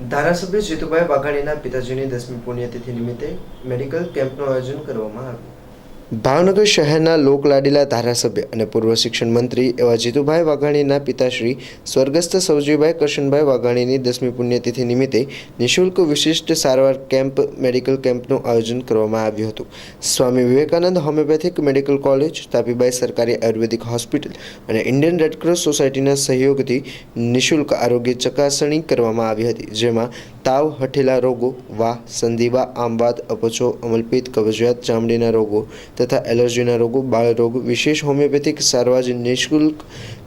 ધારાસભ્ય જીતુભાઈ વાઘાણીના પિતાજીની 10મી પુણ્યતિથિ નિમિત્તે મેડિકલ કેમ્પનું આયોજન કરવામાં આવ્યું. ભાવનગર શહેરના લોકલાડીલા ધારાસભ્ય અને પૂર્વ શિક્ષણ મંત્રી એવા જીતુભાઈ વાઘાણીના પિતાશ્રી સ્વર્ગસ્થ સૌજીભાઈ કરશનભાઈ વાઘાણીની 10મી પુણ્યતિથિ નિમિત્તે નિઃશુલ્ક વિશિષ્ટ સારવાર કેમ્પ મેડિકલ કેમ્પનું આયોજન કરવામાં આવ્યું હતું. Swami Vivekananda homeopathic medical college, Tapibai સરકારી આયુર્વેદિક હોસ્પિટલ અને ઇન્ડિયન રેડક્રોસ સોસાયટીના સહયોગથી નિઃશુલ્ક આરોગ્ય ચકાસણી કરવામાં આવી હતી, જેમાં તાવ, હઠેલા રોગો, વાહ, સંધિવા, આમવાત, અપચો, અમલપિત્ત, કબજિયાત, ચામડીના રોગો તથા એલર્જીના રોગો, બાળરોગ વિશેષ હોમિયોપેથિક સારવાર નિઃશુલ્ક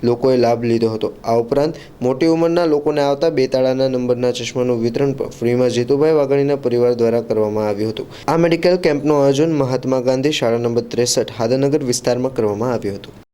લોકોએ લાભ લીધો હતો. આ ઉપરાંત મોટી ઉંમરના લોકોને આવતા 2 તાળાના નંબરના ચશ્માનું વિતરણ પણ ફ્રીમાં જીતુભાઈ વાઘાણીના પરિવાર દ્વારા કરવામાં આવ્યું હતું. આ મેડિકલ કેમ્પનું આયોજન મહાત્મા ગાંધી શાળા નંબર 63 હાદાનગર વિસ્તારમાં કરવામાં આવ્યું હતું.